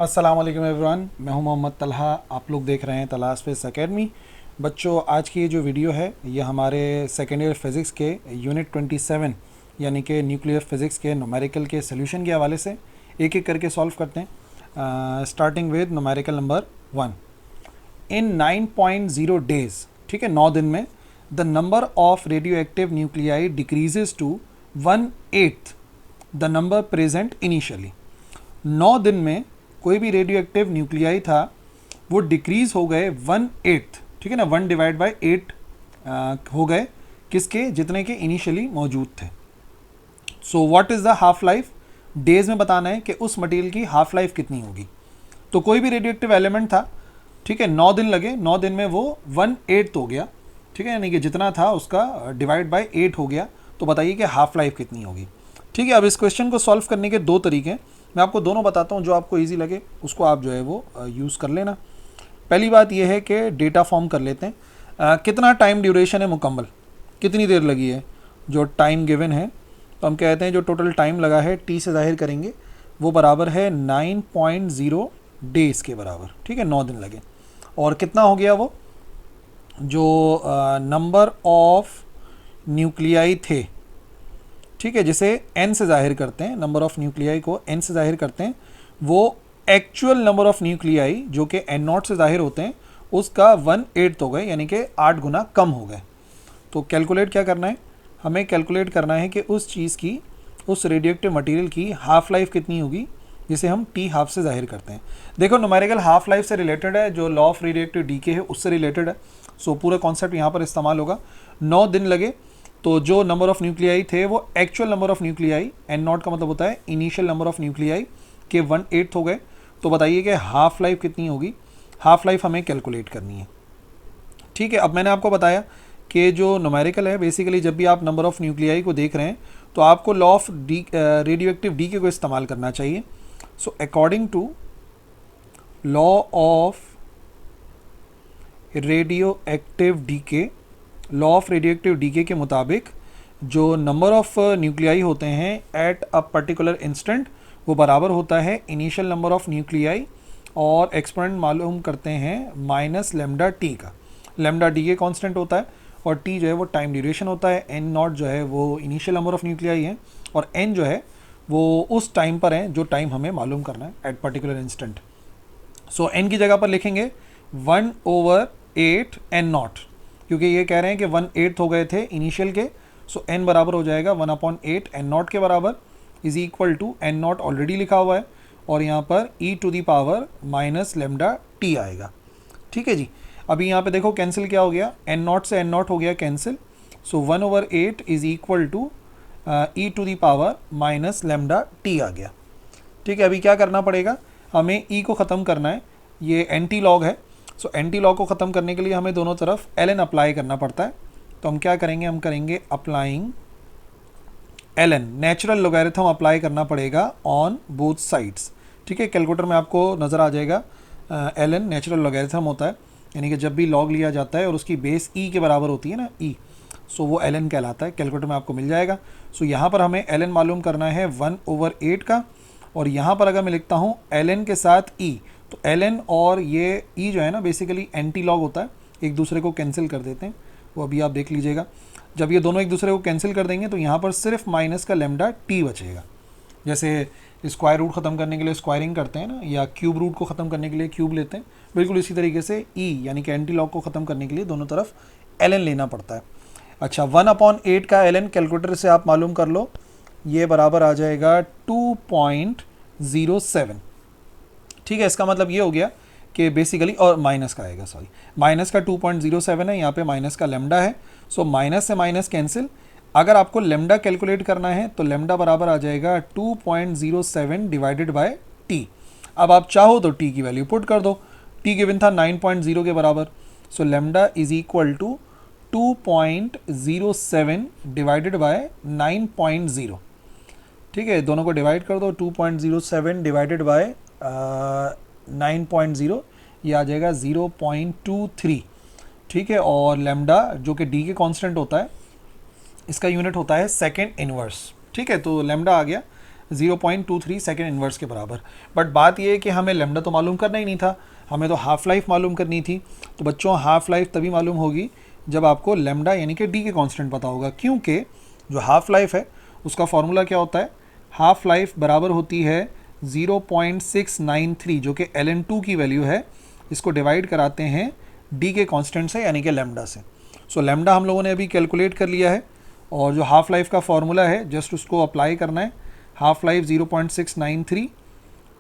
अस्सलाम वालेकुम एवरीवन, मैं हूं मोहम्मद तलहा। आप लोग देख रहे हैं तलहा स्पेस एकेडमी। बच्चों, आज की ये जो वीडियो है ये हमारे सेकेंड ईयर फिज़िक्स के यूनिट 27 यानी कि न्यूक्लियर फिज़िक्स के न्यूमेरिकल के सोल्यूशन के हवाले से एक एक करके सॉल्व करते हैं। Starting with numerical number 1। In 9.0 days, ठीक है, 9 दिन में the number of radioactive nuclei decreases to 1/8 the number present initially. 9 दिन में कोई भी रेडियो एक्टिव न्यूक्लियाई था वो डिक्रीज हो गए 1/8, ठीक है ना, 1/8 हो गए किसके, जितने के इनिशियली मौजूद थे। So what is the half life, days में बताना है कि उस मटेरियल की हाफ लाइफ कितनी होगी। तो कोई भी रेडियो एक्टिव एलिमेंट था, ठीक है, 9 दिन लगे, 9 दिन में वो 1/8 हो गया, ठीक है, यानी कि जितना था उसका डिवाइड बाय 8 हो गया। तो बताइए कि हाफ लाइफ कितनी होगी। ठीक है, अब इस क्वेश्चन को सॉल्व करने के दो तरीके हैं, मैं आपको दोनों बताता हूँ, जो आपको इजी लगे उसको आप जो है वो यूज़ कर लेना। पहली बात यह है कि डेटा फॉर्म कर लेते हैं। कितना टाइम ड्यूरेशन है मुकम्मल, कितनी देर लगी है, जो टाइम गिवन है, तो हम कहते हैं जो टोटल टाइम लगा है टी से जाहिर करेंगे, वो बराबर है 9.0 डेज़ के बराबर। ठीक है, 9 दिन लगे। और कितना हो गया वो, जो नंबर ऑफ न्यूक्लियाई थे, ठीक है, जिसे n से जाहिर करते हैं, नंबर ऑफ न्यूक्लियाई को n से जाहिर करते हैं, वो एक्चुअल नंबर ऑफ न्यूक्लियाई जो कि n0 से जाहिर होते हैं उसका 1/8 हो गए, यानी कि 8 गुना कम हो गए। तो कैलकुलेट क्या करना है, हमें कैलकुलेट करना है कि उस चीज़ की, उस रेडियोएक्टिव मटेरियल की हाफ लाइफ कितनी होगी जिसे हम टी हाफ से जाहिर करते हैं। देखो, न्यूमेरिकल हाफ लाइफ से रिलेटेड है, जो लॉ ऑफ रेडियोएक्टिव डीके है उससे रिलेटेड है। सो पूरा कॉन्सेप्ट यहाँ पर इस्तेमाल होगा। 9 दिन लगे, तो जो नंबर ऑफ न्यूक्लियाई थे वो actual number of nuclei, n0 का मतलब होता है इनिशियल नंबर ऑफ न्यूक्लियाई, के 1/8 हो गए। तो बताइए कि हाफ लाइफ कितनी होगी। हाफ लाइफ हमें कैलकुलेट करनी है। ठीक है, अब मैंने आपको बताया कि जो न्यूमेरिकल है, बेसिकली जब भी आप नंबर ऑफ न्यूक्लियाई को देख रहे हैं तो आपको law of radioactive decay को इस्तेमाल करना चाहिए। So according to law of radioactive decay, law of radioactive decay के मुताबिक जो नंबर ऑफ न्यूक्लियाई होते हैं एट अ पर्टिकुलर इंस्टेंट, वो बराबर होता है इनिशियल नंबर ऑफ न्यूक्लियाई और एक्सपोनेंट मालूम करते हैं माइनस लेमडा टी का। लेमडा डी के कांस्टेंट होता है और टी जो है वो टाइम ड्यूरेशन होता है। n0 जो है वो इनिशियल नंबर ऑफ न्यूक्लियाई है और n जो है वो उस टाइम पर है जो टाइम हमें मालूम करना है at particular instant. So n की जगह पर लिखेंगे 1/8 n0, क्योंकि ये कह रहे हैं कि 1/8 हो गए थे इनिशियल के। सो n बराबर हो जाएगा 1/8 n0 के बराबर, is equal to n0 already लिखा हुआ है और यहाँ पर e to the power minus lambda t आएगा। ठीक है जी, अभी यहाँ पे देखो कैंसिल क्या हो गया, n0 से n0 हो गया cancel. So 1/8 is equal to e to the power minus lambda T आ गया। ठीक है, अभी क्या करना पड़ेगा, हमें e को ख़त्म करना है, ये एंटी लॉग है। सो एंटी लॉग को ख़त्म करने के लिए हमें दोनों तरफ ln अप्लाई करना पड़ता है। तो हम क्या करेंगे, हम करेंगे applying ln, natural logarithm apply करना पड़ेगा ऑन बोथ साइड्स। ठीक है, कैलकुलेटर में आपको नज़र आ जाएगा ln नेचुरल लोगैरिथम होता है, यानी कि जब भी लॉग लिया जाता है और उसकी बेस e के बराबर होती है ना, e, सो वो ln कहलाता है। कैलकुलेटर में आपको मिल जाएगा। सो यहाँ पर हमें ln मालूम करना है 1/8 का, और यहाँ पर अगर मैं लिखता हूँ ln के साथ e, तो ln और ये e जो है ना बेसिकली एंटी लॉग होता है, एक दूसरे को कैंसिल कर देते हैं। वो अभी आप देख लीजिएगा, जब ये दोनों एक दूसरे को कैंसिल कर देंगे तो यहाँ पर सिर्फ माइनस का लेमडा टी बचेगा। जैसे स्क्वायर रूट ख़त्म करने के लिए स्क्वायरिंग करते हैं ना, या क्यूब रूट को ख़त्म करने के लिए क्यूब लेते हैं, बिल्कुल इसी तरीके से e यानी कि एंटी लॉग को ख़त्म करने के लिए दोनों तरफ ln लेना पड़ता है। अच्छा, 1/8 का ln कैलकुलेटर से आप मालूम कर लो, ये बराबर आ जाएगा 2.07। ठीक है, इसका मतलब ये हो गया कि बेसिकली, और माइनस का आएगा, सॉरी, माइनस का 2.07 है, यहाँ पे माइनस का लेमडा है। सो माइनस से माइनस कैंसिल। अगर आपको लेमडा कैलकुलेट करना है तो लेमडा बराबर आ जाएगा 2.07 डिवाइडेड बाय टी। अब आप चाहो तो टी की वैल्यू पुट कर दो, टी गिवन था 9.0 के बराबर। So lambda is equal to 2.07 divided by 9.0। ठीक है, दोनों को डिवाइड कर दो, 2.07 डिवाइडेड बाय 9.0, ये आ जाएगा 0.23। ठीक है, और लेमडा जो कि डी के कांस्टेंट होता है, इसका यूनिट होता है सेकेंड इनवर्स। ठीक है, तो लेमडा आ गया 0.23 सेकेंड इन्वर्स के बराबर। बट बात ये है कि हमें लेमडा तो मालूम करना ही नहीं था, हमें तो हाफ लाइफ मालूम करनी थी। तो बच्चों हाफ लाइफ तभी मालूम होगी जब आपको लेमडा यानी कि डी के कांस्टेंट पता होगा, क्योंकि जो हाफ लाइफ है उसका फॉर्मूला क्या होता है, हाफ लाइफ बराबर होती है 0.693 जो कि ln2 की वैल्यू है, इसको डिवाइड कराते हैं डी के कांस्टेंट से यानी कि लेमडा से। सो लेमडा हम लोगों ने अभी कैलकुलेट कर लिया है और जो हाफ लाइफ का फॉर्मूला है जस्ट उसको अप्लाई करना है, हाफ लाइफ 0.693,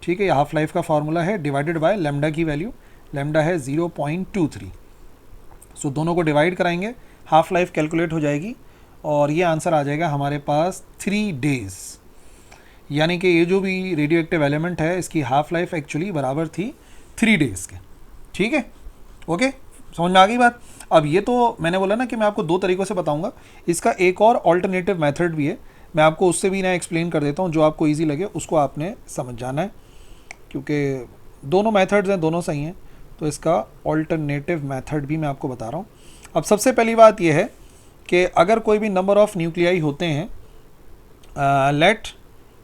ठीक है, ये हाफ लाइफ का फॉर्मूला है, डिवाइडेड बाय लेमडा की वैल्यू, लेमडा है 0.23। सो दोनों को डिवाइड कराएंगे, हाफ लाइफ कैलकुलेट हो जाएगी और ये आंसर आ जाएगा हमारे पास 3 डेज़। यानी कि ये जो भी रेडियो एक्टिव एलिमेंट है इसकी हाफ लाइफ एक्चुअली बराबर थी 3 डेज़ के। ठीक है, ओके, समझ में आ गई बात। अब ये तो मैंने बोला ना कि मैं आपको 2 तरीक़ों से बताऊंगा, इसका एक और ऑल्टरनेटिव मेथड भी है, मैं आपको उससे भी ना एक्सप्लेन कर देता हूँ, जो आपको ईजी लगे उसको आपने समझ जाना है, क्योंकि दोनों मेथड्स हैं, दोनों सही हैं। तो इसका ऑल्टरनेटिव मेथड भी मैं आपको बता रहा हूँ। अब सबसे पहली बात यह है कि अगर कोई भी नंबर ऑफ़ न्यूक्लियाई होते हैं, let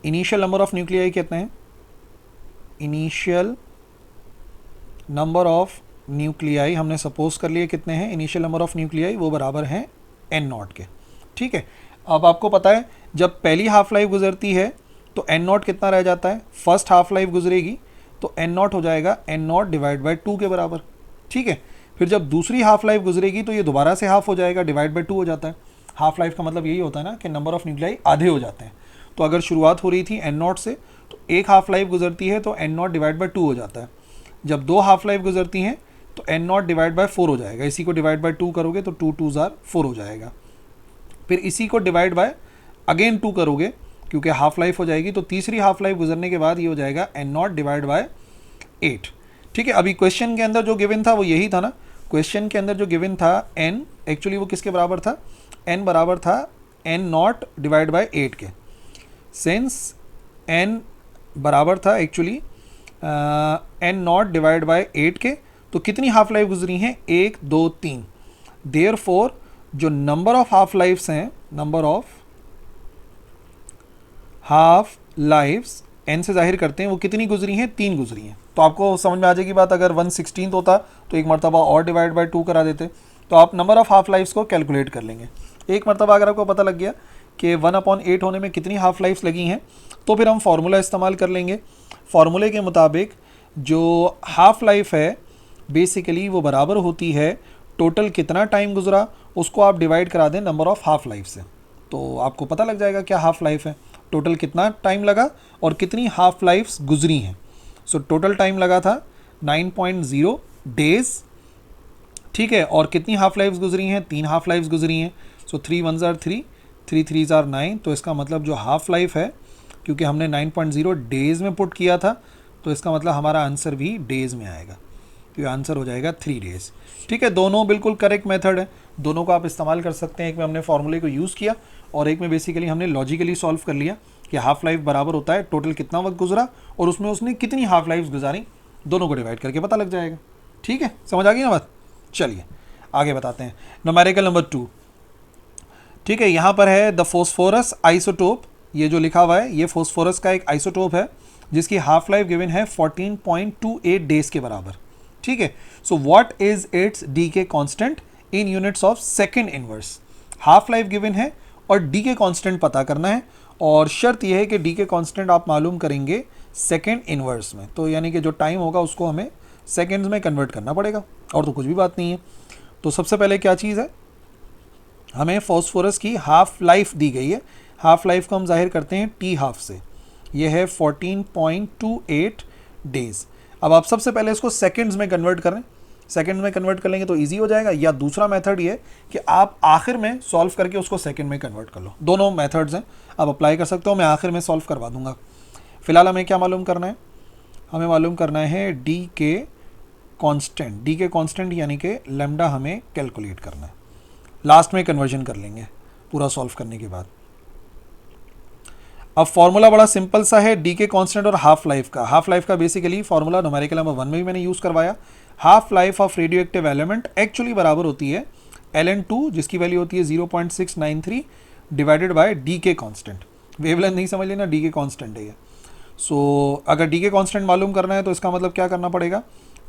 initial number of nuclei कितने हैं, इनिशियल नंबर ऑफ़ न्यूक्लियाई हमने सपोज कर लिए कितने हैं, इनिशियल नंबर ऑफ़ न्यूक्लियाई वो बराबर हैं n0 के। ठीक है, अब आपको पता है जब पहली हाफ लाइफ गुजरती है तो n0 कितना रह जाता है, फर्स्ट हाफ लाइफ गुजरेगी तो n0 हो जाएगा n0 डिवाइड बाई 2 के बराबर। ठीक है, फिर जब दूसरी हाफ लाइफ गुजरेगी तो ये दोबारा से हाफ हो जाएगा, डिवाइड बाई 2 हो जाता है। हाफ लाइफ का मतलब यही होता है ना कि नंबर ऑफ़ न्यूक्लियाई आधे हो जाते हैं। तो अगर शुरुआत हो रही थी n0 से तो एक हाफ लाइफ गुजरती है तो n0 डिवाइड बाई 2 हो जाता है। जब 2 हाफ लाइफ गुजरती हैं तो n0 डिवाइड बाई 4 हो जाएगा, इसी को डिवाइड बाई 2 करोगे तो 2 2 ज़ार 4 हो जाएगा। फिर इसी को डिवाइड बाय अगेन 2 करोगे क्योंकि हाफ लाइफ हो जाएगी, तो तीसरी हाफ लाइफ गुजरने के बाद ये हो जाएगा n0 डिवाइड बाय 8। ठीक है, अभी क्वेश्चन के अंदर जो गिवन था वो यही था ना, क्वेश्चन के अंदर जो गिवन था n एक्चुअली वो किसके बराबर था, n बराबर था n0 डिवाइड बाय 8 के। सिंस n बराबर था एक्चुअली n0 डिवाइड बाय 8 के, तो कितनी हाफ लाइफ गुजरी हैं, 1 2 3। देयरफॉर जो नंबर ऑफ हाफ लाइफ्स हैं, number of half lives n से जाहिर करते हैं, वो कितनी गुजरी हैं, 3 गुजरी हैं। तो आपको समझ में आ जाएगी बात। अगर 1/16 होता तो एक मरतबा और डिवाइड बाय 2 करा देते, तो आप नंबर ऑफ हाफ लाइफ्स को कैलकुलेट कर लेंगे। एक मरतबा अगर आपको पता लग गया कि 1/8 होने में कितनी हाफ लाइफ्स लगी हैं, तो फिर हम फार्मूला इस्तेमाल कर लेंगे। फार्मूले के मुताबिक जो हाफ लाइफ है बेसिकली वो बराबर होती है टोटल कितना टाइम गुजरा उसको आप डिवाइड करा दें नंबर ऑफ़ हाफ लाइफ से, तो आपको पता लग जाएगा क्या हाफ लाइफ है, टोटल कितना टाइम लगा और कितनी हाफ लाइफ्स गुजरी हैं। सो टोटल टाइम लगा था 9.0 डेज़। ठीक है, और कितनी हाफ लाइफ्स गुजरी हैं, 3 हाफ लाइफ्स गुजरी हैं। सो 3 1 ज़ार 3, 3 3 ज़ार 9। तो इसका मतलब जो हाफ लाइफ है, क्योंकि हमने 9.0 डेज़ में पुट किया था, तो इसका मतलब हमारा आंसर भी डेज़ में आएगा, तो आंसर हो जाएगा 3 डेज़। ठीक है, दोनों बिल्कुल करेक्ट मेथड है, दोनों को आप इस्तेमाल कर सकते हैं। एक में हमने फार्मूले को यूज़ किया और एक में बेसिकली हमने लॉजिकली सॉल्व कर लिया कि हाफ लाइफ बराबर होता है टोटल कितना वक्त गुजरा और उसमें उसने कितनी हाफ लाइफ गुजारी, दोनों को डिवाइड करके पता लग जाएगा। ठीक है, समझ आ गई ना बात। चलिए आगे बताते हैं, न्यूमेरिकल नंबर 2। ठीक है, यहाँ पर है द फॉस्फोरस आइसोटोप, ये जो लिखा हुआ है ये फॉस्फोरस का एक आइसोटोप है जिसकी हाफ लाइफ गिवन है 14.28 डेज के बराबर। ठीक है, so what is its decay constant in units of second inverse. Half life given है और डी के कॉन्स्टेंट पता करना है, और शर्त यह है कि डी के कॉन्स्टेंट आप मालूम करेंगे सेकेंड इनवर्स में, तो यानी कि जो टाइम होगा उसको हमें सेकेंड्स में कन्वर्ट करना पड़ेगा, और तो कुछ भी बात नहीं है। तो सबसे पहले क्या चीज़ है, हमें फॉस्फोरस की हाफ लाइफ दी गई है, हाफ लाइफ को हम जाहिर करते हैं टी हाफ से, ये है 14.28 डेज़। अब आप सबसे पहले इसको सेकंड्स में कन्वर्ट करें, सेकंड में कन्वर्ट कर लेंगे तो इजी हो जाएगा, या दूसरा मेथड ये कि आप आखिर में सॉल्व करके उसको सेकंड में कन्वर्ट कर लो। दोनों मेथड्स हैं, आप अप्लाई कर सकते हो, मैं आखिर में सॉल्व करवा दूंगा। फिलहाल हमें क्या मालूम करना है, हमें मालूम करना है डी के कांस्टेंट, डी के कांस्टेंट यानी कि लैम्डा हमें कैलकुलेट करना है, लास्ट में कन्वर्जन कर लेंगे पूरा सॉल्व करने के बाद। अब फॉर्मूला बड़ा सिंपल सा है डी के कांस्टेंट और हाफ लाइफ का। हाफ लाइफ का बेसिकली फॉर्मूला न्यूमेरिकल नंबर 1 में भी मैंने यूज़ करवाया। Half life of radio active element actually बराबर होती है ln2 जिसकी वैल्यू होती है 0.693 डिवाइडेड बाय डी के कांस्टेंट। वेवलेंथ नहीं समझ लेना, डी के कांस्टेंट है ये। सो अगर डी के कांस्टेंट मालूम करना है तो इसका मतलब क्या करना पड़ेगा,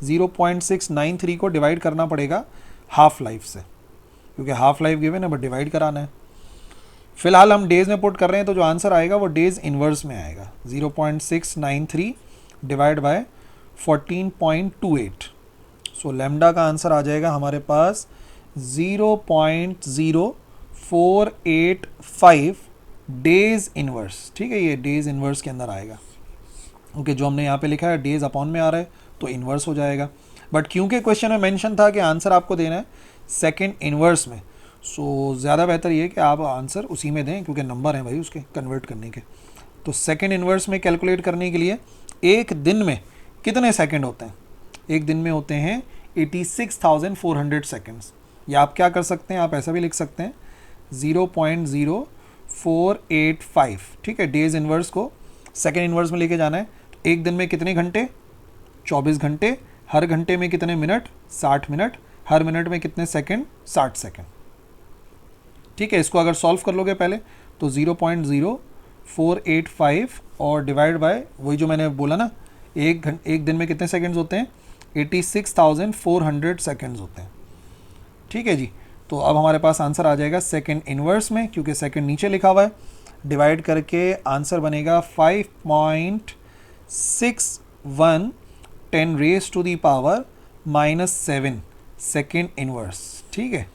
0.693 को डिवाइड करना पड़ेगा हाफ लाइफ से, क्योंकि हाफ लाइफ गिवन है बट डिवाइड कराना है। फिलहाल हम डेज में पुट कर रहे हैं तो जो आंसर आएगा वो डेज इन्वर्स में आएगा, 0.693 डिवाइड बाय 14.28। सो लैम्डा का आंसर आ जाएगा हमारे पास 0.0485 डेज इन्वर्स। ठीक है, ये डेज इन्वर्स के अंदर आएगा, क्योंकि जो हमने यहाँ पे लिखा है डेज अपॉन में आ रहा है तो इन्वर्स हो जाएगा। बट क्योंकि क्वेश्चन में मेंशन था कि आंसर आपको देना है सेकंड इन्वर्स में, सो ज़्यादा बेहतर ये है कि आप आंसर उसी में दें, क्योंकि नंबर हैं भाई उसके कन्वर्ट करने के। तो सेकंड इन्वर्स में कैलकुलेट करने के लिए एक दिन में कितने सेकंड होते हैं, एक दिन में होते हैं 86,400 सेकंड्स। या आप क्या कर सकते हैं, आप ऐसा भी लिख सकते हैं 0.0485। ठीक है, डेज इन्वर्स को सेकंड इन्वर्स में लेके जाना है। एक दिन में कितने घंटे, 24 घंटे। हर घंटे में कितने मिनट, 60 मिनट। हर मिनट में कितने सेकंड, 60 सेकंड। ठीक है, इसको अगर सॉल्व कर लोगे पहले तो 0.0485 और डिवाइड बाय वही जो मैंने बोला ना, एक दिन में कितने सेकंड्स होते हैं, 86,400 सेकंड्स होते हैं। ठीक है जी, तो अब हमारे पास आंसर आ जाएगा सेकंड इन्वर्स में, क्योंकि सेकंड नीचे लिखा हुआ है। डिवाइड करके आंसर बनेगा 5.61 10 raise to the power -7 second inverse. ठीक है,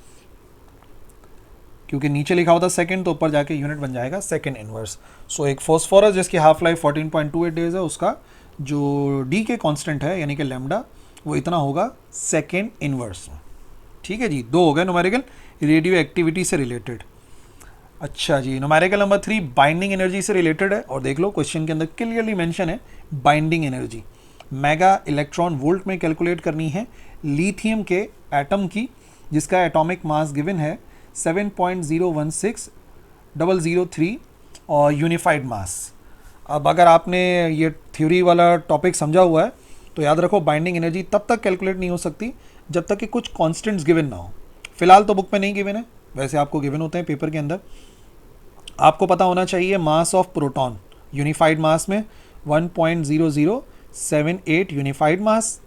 क्योंकि नीचे लिखा हुआ था सेकेंड, तो ऊपर जाके यूनिट बन जाएगा सेकेंड इनवर्स। सो एक फॉस्फोरस जिसकी हाफ लाइफ 14.28 डेज है, उसका जो डी के कांस्टेंट है यानी कि लैम्डा, वो इतना होगा सेकेंड इनवर्स में। ठीक है जी, दो हो गए न्यूमेरिकल रेडियो एक्टिविटी से रिलेटेड। अच्छा जी, न्यूमेरिकल नंबर 3 बाइंडिंग एनर्जी से रिलेटेड है, और देख लो क्वेश्चन के अंदर क्लियरली मेंशन है binding energy mega electron volt में कैलकुलेट करनी है लिथियम के एटम की, जिसका एटॉमिक मास गिवन है 7.016003 और यूनिफाइड मास। अब अगर आपने ये थ्योरी वाला टॉपिक समझा हुआ है तो याद रखो बाइंडिंग एनर्जी तब तक कैलकुलेट नहीं हो सकती जब तक कि कुछ कांस्टेंट्स गिवन ना हो। फिलहाल तो बुक में नहीं गिवन है, वैसे आपको गिवन होते हैं पेपर के अंदर। आपको पता होना चाहिए मास ऑफ प्रोटॉन यूनिफाइड मास में 1.0078 यूनिफाइड मास।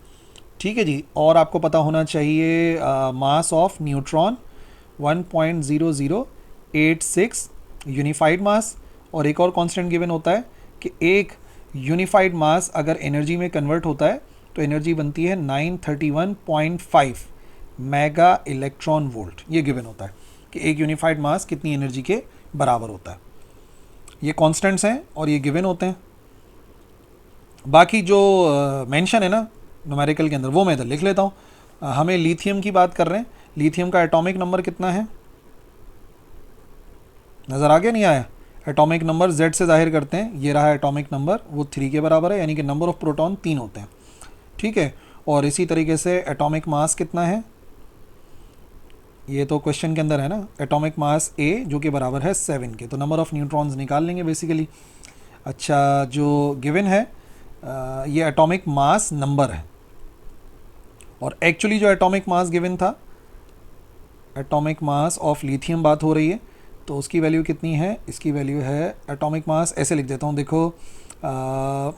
ठीक है जी, और आपको पता होना चाहिए मास ऑफ न्यूट्रॉन 1.0086 यूनिफाइड मास। और एक और कांस्टेंट गिवन होता है कि एक यूनिफाइड मास अगर एनर्जी में कन्वर्ट होता है तो एनर्जी बनती है 931.5 मेगा इलेक्ट्रॉन वोल्ट। ये गिवन होता है कि एक यूनिफाइड मास कितनी एनर्जी के बराबर होता है। ये कांस्टेंट्स हैं और ये गिवन होते हैं। बाकी जो मेंशन है ना न्यूमेरिकल के अंदर वो मैं इधर लिख लेता हूँ। हमें लिथियम की बात कर रहे हैं, लिथियम का एटॉमिक नंबर कितना है, नज़र आ गया नहीं आया? एटॉमिक नंबर Z से जाहिर करते हैं, ये रहा एटॉमिक नंबर, वो 3 के बराबर है, यानी कि नंबर ऑफ प्रोटॉन 3 होते हैं। ठीक है, और इसी तरीके से एटॉमिक मास कितना है, ये तो क्वेश्चन के अंदर है ना, एटॉमिक मास A जो कि बराबर है 7 के, तो नंबर ऑफ न्यूट्रॉन्स निकाल लेंगे बेसिकली। अच्छा, जो गिवन है ये एटॉमिक मास नंबर है, और एक्चुअली जो एटॉमिक मास गिवन था, एटॉमिक मास ऑफ लिथियम बात हो रही है, तो उसकी वैल्यू कितनी है, इसकी वैल्यू है एटॉमिक मास, ऐसे लिख देता हूँ, देखो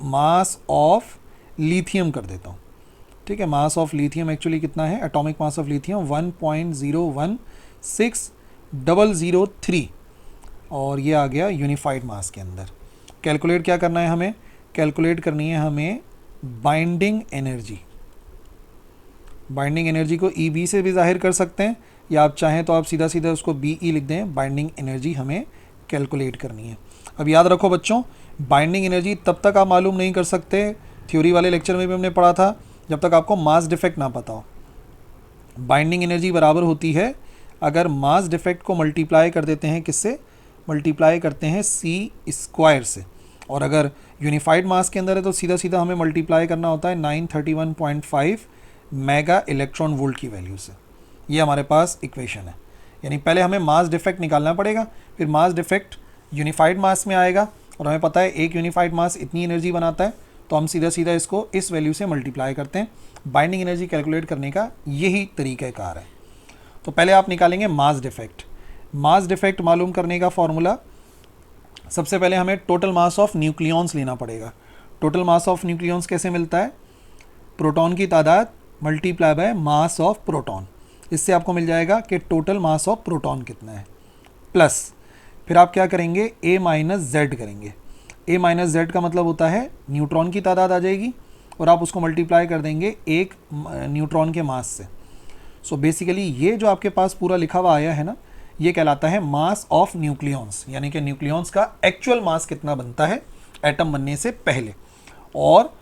मास ऑफ लिथियम कर देता हूँ। ठीक है, मास ऑफ लिथियम एक्चुअली कितना है, एटॉमिक मास ऑफ लिथियम 1.016003, और ये आ गया यूनिफाइड मास के अंदर। कैलकुलेट क्या करना है हमें, कैलकुलेट करनी है हमें बाइंडिंग एनर्जी। बाइंडिंग एनर्जी को ई बी से भी जाहिर कर सकते हैं, या आप चाहें तो आप सीधा सीधा उसको बी ई लिख दें। बाइंडिंग एनर्जी हमें कैलकुलेट करनी है। अब याद रखो बच्चों, बाइंडिंग एनर्जी तब तक आप मालूम नहीं कर सकते, थ्योरी वाले लेक्चर में भी हमने पढ़ा था, जब तक आपको मास डिफेक्ट ना पता हो। बाइंडिंग एनर्जी बराबर होती है, अगर मास डिफेक्ट को मल्टीप्लाई कर देते हैं किससे, मल्टीप्लाई करते हैं सी स्क्वायर से, और अगर यूनिफाइड मास के अंदर है तो सीधा सीधा हमें मल्टीप्लाई करना होता है 931.5 मेगा इलेक्ट्रॉन वोल्ट की वैल्यू से। ये हमारे पास इक्वेशन है, यानी पहले हमें मास डिफेक्ट निकालना पड़ेगा, फिर मास डिफेक्ट यूनिफाइड मास में आएगा, और हमें पता है एक यूनिफाइड मास इतनी एनर्जी बनाता है, तो हम सीधा सीधा इसको इस वैल्यू से मल्टीप्लाई करते हैं। बाइंडिंग एनर्जी कैलकुलेट करने का यही तरीक़ाकार है। तो पहले आप निकालेंगे मास डिफेक्ट। मास डिफेक्ट मालूम करने का फॉर्मूला सबसे पहले हमें टोटल मास ऑफ न्यूक्लियॉन्स लेना पड़ेगा। टोटल मास ऑफ न्यूक्लियॉन्स कैसे मिलता है? प्रोटॉन की तादाद multiply by mass of proton. इससे आपको मिल जाएगा कि टोटल मास ऑफ प्रोटॉन कितना है, प्लस फिर आप क्या करेंगे, ए माइनस जेड करेंगे। ए माइनस जेड का मतलब होता है न्यूट्रॉन की तादाद आ जाएगी और आप उसको मल्टीप्लाई कर देंगे एक न्यूट्रॉन के मास से। सो बेसिकली ये जो आपके पास पूरा लिखा हुआ आया है ना, ये कहलाता है मास ऑफ न्यूक्लियॉन्स, यानी कि न्यूक्लियॉन्स का एक्चुअल मास कितना बनता है एटम बनने से पहले, और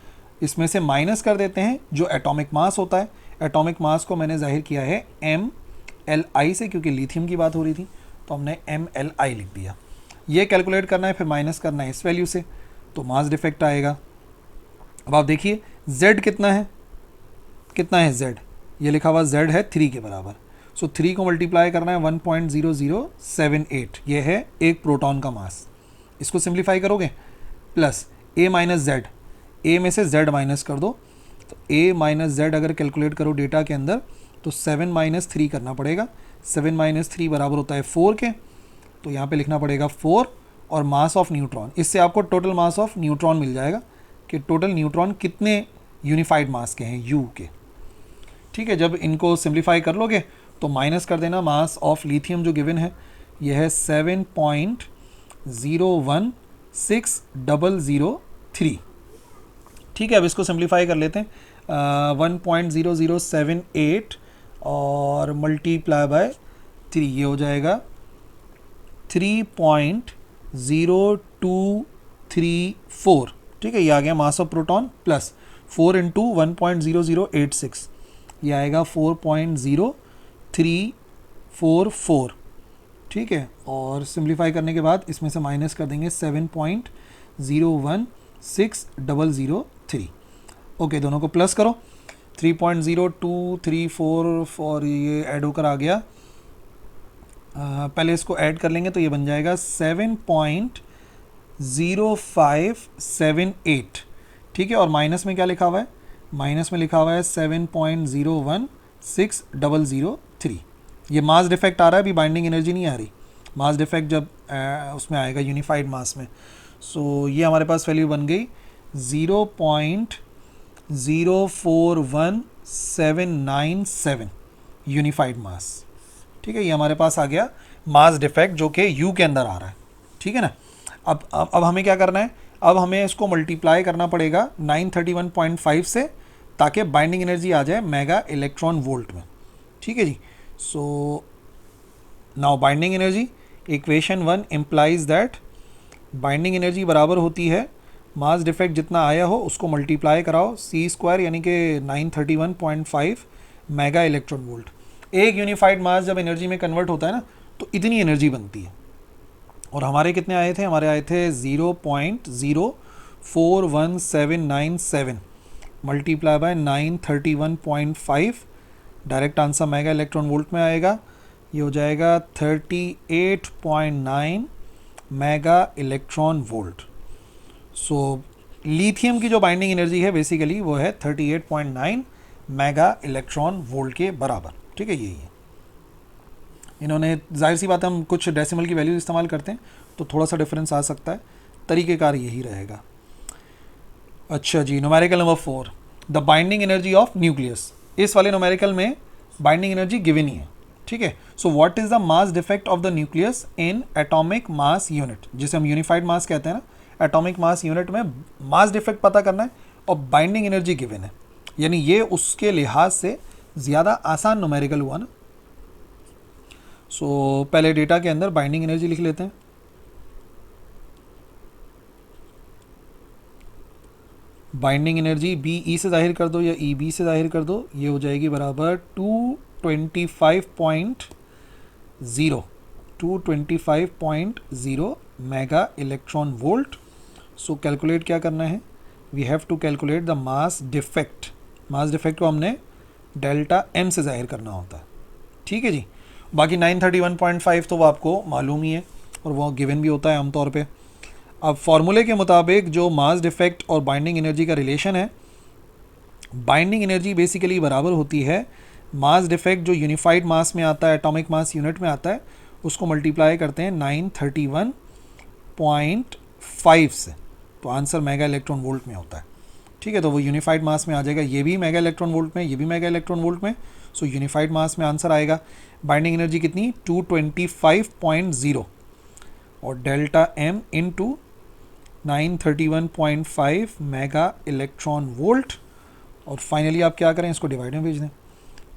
इसमें से माइनस कर देते हैं जो एटॉमिक मास होता है। एटॉमिक मास को मैंने जाहिर किया है MLI से, क्योंकि लिथियम की बात हो रही थी तो हमने MLI लिख दिया। ये कैलकुलेट करना है, फिर माइनस करना है इस वैल्यू से, तो मास डिफेक्ट आएगा। अब आप देखिए Z कितना है, कितना है Z, ये लिखा हुआ Z है 3 के बराबर। सो 3 को मल्टीप्लाई करना है 1.0078, ये है एक प्रोटॉन का मास। इसको सिंप्लीफाई करोगे plus A minus Z, A में से Z माइनस कर दो, तो A माइनस जेड अगर कैलकुलेट करो डेटा के अंदर तो 7 माइनस 3 करना पड़ेगा। 7 माइनस 3 बराबर होता है 4 के, तो यहाँ पे लिखना पड़ेगा 4 और मास ऑफ न्यूट्रॉन। इससे आपको टोटल मास ऑफ न्यूट्रॉन मिल जाएगा कि टोटल न्यूट्रॉन कितने यूनिफाइड मास के हैं, U के। ठीक है, जब इनको सिंप्लीफाई कर लोगे तो माइनस कर देना मास ऑफ लिथियम जो गिवन है, यह है 7.016003। ठीक है, अब इसको सिंप्लीफाई कर लेते हैं 1.0078 और मल्टीप्लाई बाय 3, ये हो जाएगा 3.0234। ठीक है, ये आ गया mass of proton, plus 4 into 1.0086, ये आएगा 4.0344। ठीक है, और सिंप्लीफाई करने के बाद इसमें से माइनस कर देंगे 7.016003। ओके, दोनों को प्लस करो, 3.0234 और ये ऐड होकर आ गया। पहले इसको ऐड कर लेंगे तो ये बन जाएगा 7.0578। ठीक है, और माइनस में क्या लिखा हुआ है, माइनस में लिखा हुआ है 7.016003। ये मास डिफेक्ट आ रहा है, अभी बाइंडिंग एनर्जी नहीं आ रही। मास डिफेक्ट जब उसमें आएगा यूनिफाइड मास में। सो ये हमारे पास वैल्यू बन गई 0.041797 यूनिफाइड मास। ठीक है, ये हमारे पास आ गया मास डिफेक्ट जो कि U के अंदर आ रहा है। ठीक है ना, अब हमें क्या करना है, अब हमें इसको मल्टीप्लाई करना पड़ेगा 931.5 से, ताकि बाइंडिंग एनर्जी आ जाए मेगा इलेक्ट्रॉन वोल्ट में। ठीक है जी, so now binding energy equation 1 implies that binding energy बराबर होती है मास डिफेक्ट जितना आया हो उसको मल्टीप्लाई कराओ C² यानी कि 931.5 मेगा इलेक्ट्रॉन वोल्ट। एक यूनिफाइड मास जब एनर्जी में कन्वर्ट होता है ना तो इतनी एनर्जी बनती है, और हमारे कितने आए थे, हमारे आए थे 0.041797 multiply by 931.5, direct answer mega electron volt में आएगा। ये हो जाएगा 38.9 mega electron volt. So lithium की जो बाइंडिंग एनर्जी है बेसिकली वो है 38.9 मेगा इलेक्ट्रॉन वोल्ट के बराबर। ठीक है, यही है। इन्होंने, जाहिर सी बात है हम कुछ डेसिमल की वैल्यूज इस्तेमाल करते हैं तो थोड़ा सा डिफरेंस आ सकता है, तरीक़ेकार यही रहेगा। अच्छा जी, numerical number 4, the binding energy of nucleus. इस वाले न्यूमेरिकल में बाइंडिंग एनर्जी गिवन ही है। ठीक है, so what is the mass defect of the nucleus in atomic mass unit, जिसे हम यूनिफाइड मास कहते हैं ना, एटॉमिक मास यूनिट में मास डिफेक्ट पता करना है और बाइंडिंग एनर्जी गिवन है, यानी ये उसके लिहाज से ज़्यादा आसान न्यूमेरिकल हुआ ना। सो पहले डेटा के अंदर बाइंडिंग एनर्जी लिख लेते हैं। बाइंडिंग एनर्जी BE से जाहिर कर दो या EB से जाहिर कर दो, ये हो जाएगी बराबर 225.0 mega electron volt. So calculate क्या करना है, we have to calculate the mass defect. Mass defect को हमने डेल्टा M से जाहिर करना होता है। ठीक है जी, बाकी 931.5 तो वो आपको मालूम ही है और वो गिवन भी होता है आमतौर पे। अब फॉर्मूले के मुताबिक जो मास डिफेक्ट और बाइंडिंग एनर्जी का रिलेशन है, बाइंडिंग एनर्जी बेसिकली बराबर होती है मास डिफेक्ट जो यूनिफाइड मास में आता है, एटॉमिक मास यूनिट में आता है, उसको मल्टीप्लाई करते हैं 0.5 से, तो आंसर मेगा इलेक्ट्रॉन वोल्ट में होता है। ठीक है, तो वो यूनिफाइड मास में आ जाएगा, ये भी मेगा इलेक्ट्रॉन वोल्ट में, ये भी मेगा इलेक्ट्रॉन वोल्ट में, सो यूनिफाइड मास में आंसर आएगा। बाइंडिंग एनर्जी कितनी, 225.0 और delta M into 931.5 mega electron volt. और फाइनली आप क्या करें, इसको डिवाइड में भेज दें।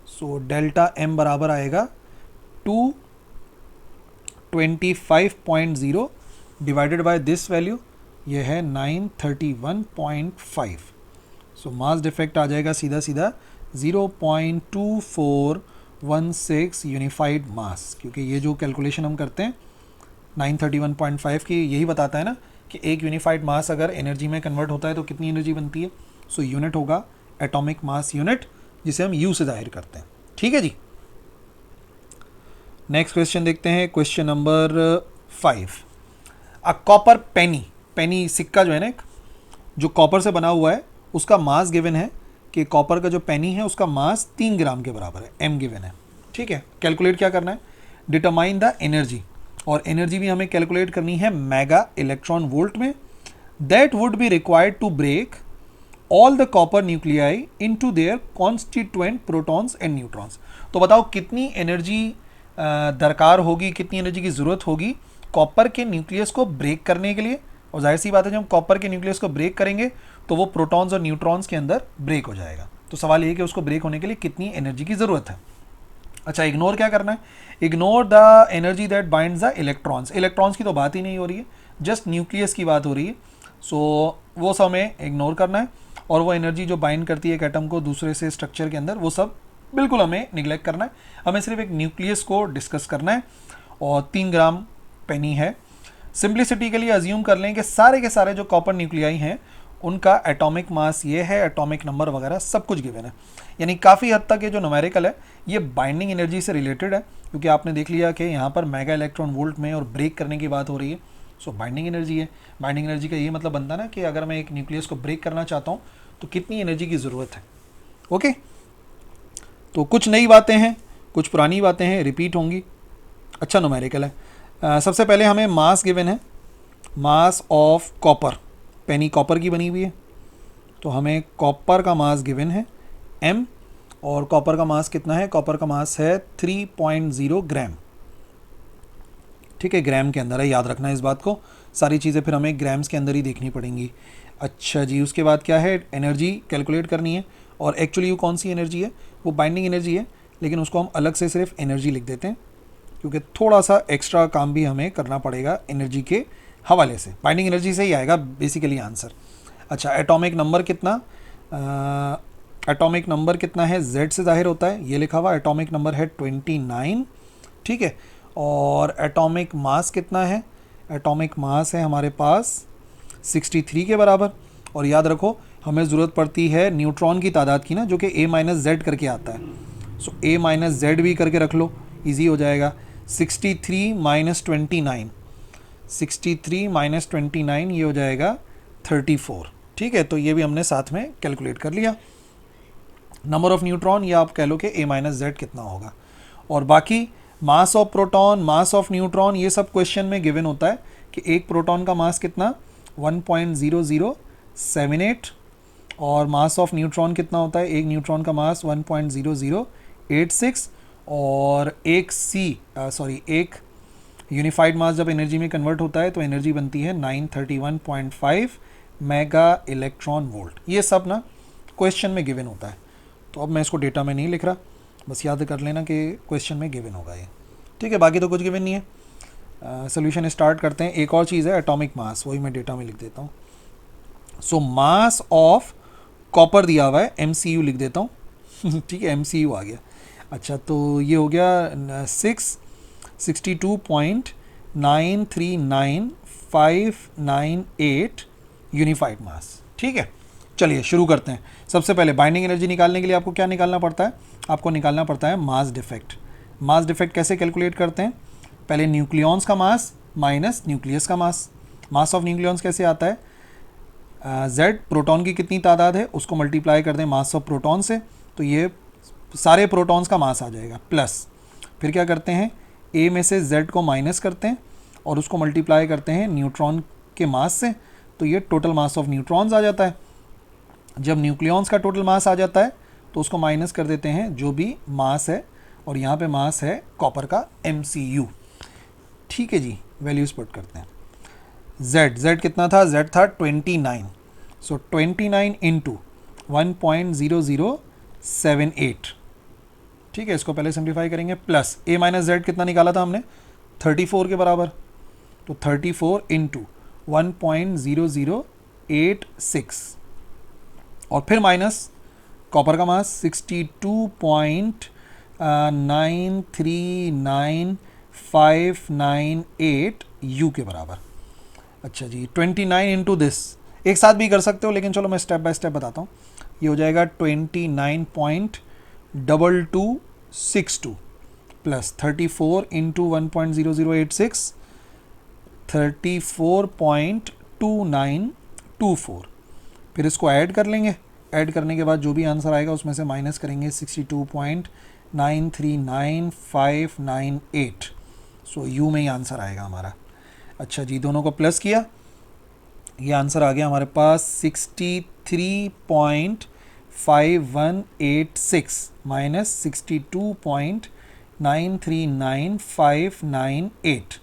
सो डेल्टा एम बराबर आएगा 225.0 डिवाइडेड बाय दिस वैल्यू, ये है 931.5। सो मास डिफेक्ट आ जाएगा सीधा सीधा 0.2416 यूनिफाइड मास, क्योंकि ये जो कैलकुलेशन हम करते हैं 931.5 की, यही बताता है ना कि एक यूनिफाइड मास अगर एनर्जी में कन्वर्ट होता है तो कितनी एनर्जी बनती है। सो यूनिट होगा एटॉमिक मास यूनिट, जिसे हम यू से जाहिर करते हैं। ठीक है जी, नेक्स्ट क्वेश्चन देखते हैं, क्वेश्चन नंबर 5। अ कॉपर पेनी, पेनी सिक्का जो है ना एक, जो कॉपर से बना हुआ है, उसका मास गिवन है कि कॉपर का जो पेनी है उसका मास 3 ग्राम के बराबर है, एम गिवन है। ठीक है, कैलकुलेट क्या करना है, डिटरमाइन द एनर्जी, और एनर्जी भी हमें कैलकुलेट करनी है मेगा इलेक्ट्रॉन वोल्ट में, that would be required to break all the copper nuclei into their constituent protons and neutrons. तो बताओ कितनी एनर्जी दरकार होगी, कितनी एनर्जी की ज़रूरत होगी कॉपर के न्यूक्लियस को ब्रेक करने के लिए। और जाहिर सी बात है, जब हम कॉपर के न्यूक्लियस को ब्रेक करेंगे तो वो प्रोटॉन्स और न्यूट्रॉन्स के अंदर ब्रेक हो जाएगा। तो सवाल ये है कि उसको ब्रेक होने के लिए कितनी एनर्जी की ज़रूरत है। अच्छा, इग्नोर क्या करना है, ignore the energy that binds the electrons. Electrons की तो बात ही नहीं हो रही है, जस्ट न्यूक्लियस की बात हो रही है। सो वो सब हमें इग्नोर करना है, और वो एनर्जी जो बाइंड करती है एक एटम को दूसरे से स्ट्रक्चर के अंदर, वो सब बिल्कुल हमें निगलेक्ट करना है। हमें सिर्फ एक न्यूक्लियस को डिस्कस करना है, और 3 ग्राम पेनी है। सिंप्लिसिटी के लिए अज्यूम कर लें कि सारे के सारे जो कॉपर न्यूक्लियाई हैं उनका एटॉमिक मास ये है, एटॉमिक नंबर वगैरह सब कुछ गिवन है। यानी काफ़ी हद तक ये जो न्यूमेरिकल है ये बाइंडिंग एनर्जी से रिलेटेड है, क्योंकि आपने देख लिया कि यहाँ पर मेगा इलेक्ट्रॉन वोल्ट में और ब्रेक करने की बात हो रही है। सो बाइंडिंग एनर्जी है। बाइंडिंग एनर्जी का ये मतलब बनता है ना कि अगर मैं एक न्यूक्लियस को ब्रेक करना चाहता हूँ तो कितनी एनर्जी की ज़रूरत है। ओके, तो कुछ नई बातें हैं, कुछ पुरानी बातें हैं, रिपीट होंगी। अच्छा न्यूमेरिकल है। सबसे पहले हमें मास गिवन है, mass of copper, Penney copper की बनी हुई है, तो हमें कॉपर का मास गिवन है m, और कॉपर का मास कितना है, कॉपर का मास है 3.0 ग्राम। ठीक है, ग्राम के अंदर है, याद रखना है इस बात को, सारी चीज़ें फिर हमें ग्राम्स के अंदर ही देखनी पड़ेंगी। अच्छा जी, उसके बाद क्या है, एनर्जी कैलकुलेट करनी है, और एक्चुअली वो कौन सी एनर्जी है, वो बाइंडिंग एनर्जी है, लेकिन उसको हम अलग से सिर्फ एनर्जी लिख देते हैं, क्योंकि थोड़ा सा एक्स्ट्रा काम भी हमें करना पड़ेगा एनर्जी के हवाले से। बाइंडिंग एनर्जी से ही आएगा बेसिकली आंसर। अच्छा, एटॉमिक नंबर कितना, एटॉमिक नंबर कितना है, Z से जाहिर होता है, ये लिखा हुआ एटॉमिक नंबर है 29। ठीक है, और एटॉमिक मास कितना है, एटॉमिक मास है हमारे पास 63 के बराबर। और याद रखो हमें ज़रूरत पड़ती है न्यूट्रॉन की तादाद की ना, जो कि A-Z करके आता है। सो A-Z भी करके रख लो, ईजी हो जाएगा। 63 - 29, 63 - 29 ये हो जाएगा 34। ठीक है, तो ये भी हमने साथ में कैलकुलेट कर लिया। नंबर ऑफ़ न्यूट्रॉन, या आप कह लो कि A-Z कितना होगा। और बाकी mass of proton, mass of neutron, ये सब क्वेश्चन में गिवन होता है कि एक प्रोटॉन का मास कितना 1.0078, और मास ऑफ न्यूट्रॉन कितना होता है, एक न्यूट्रॉन का मास 1.0086, और एक एक यूनिफाइड मास जब एनर्जी में कन्वर्ट होता है तो एनर्जी बनती है 931.5 मेगा इलेक्ट्रॉन वोल्ट। ये सब ना क्वेश्चन में गिवन होता है, तो अब मैं इसको डेटा में नहीं लिख रहा, बस याद कर लेना कि क्वेश्चन में गिवन होगा ये। ठीक है, बाकी तो कुछ गिवन नहीं है। सोल्यूशन स्टार्ट करते हैं। एक और चीज़ है एटॉमिक मास, वही मैं डेटा में लिख देता हूँ। सो मास ऑफ कॉपर दिया हुआ है, MCU लिख देता हूँ। ठीक है, MCU आ गया। अच्छा, तो ये हो गया 662.939598 यूनिफाइड मास। ठीक है, चलिए शुरू करते हैं। सबसे पहले बाइंडिंग एनर्जी निकालने के लिए आपको क्या निकालना पड़ता है, आपको निकालना पड़ता है मास डिफेक्ट। मास डिफेक्ट कैसे कैलकुलेट करते हैं, पहले न्यूक्लियॉन्स का मास माइनस न्यूक्लियस का मास। मास ऑफ न्यूक्लियॉन्स कैसे आता है, Z प्रोटॉन की कितनी तादाद है उसको मल्टीप्लाई कर दें मास ऑफ प्रोटॉन से, तो ये सारे प्रोटॉन्स का मास आ जाएगा, प्लस फिर क्या करते हैं A में से Z को माइनस करते हैं, और उसको मल्टीप्लाई करते हैं न्यूट्रॉन के मास से, तो ये टोटल मास ऑफ न्यूट्रॉन्स आ जाता है। जब न्यूक्लियॉन्स का टोटल मास आ जाता है तो उसको माइनस कर देते हैं जो भी मास है, और यहाँ पे मास है कॉपर का MCU। ठीक है जी, वैल्यूज पुट करते हैं। Z कितना था? Z था 29। सो 29 इंटू 1.0078। ठीक है, इसको पहले सिंप्लीफाई करेंगे, प्लस A माइनस Z कितना निकाला था हमने? 34 के बराबर। तो 34 इंटू 1.0086 और फिर माइनस कॉपर का मास 62.939598 U के बराबर। अच्छा जी, 29 इंटू दिस, एक साथ भी कर सकते हो लेकिन चलो मैं स्टेप बाय स्टेप बताता हूँ। ये हो जाएगा 29.2262 प्लस 34 इंटू 1.0086 34.2924। फिर इसको ऐड कर लेंगे, ऐड करने के बाद जो भी आंसर आएगा उसमें से माइनस करेंगे 62.939598। सो यू में ही आंसर आएगा हमारा। अच्छा जी, दोनों को प्लस किया, ये आंसर आ गया हमारे पास 63.5186 माइनस 62.939598।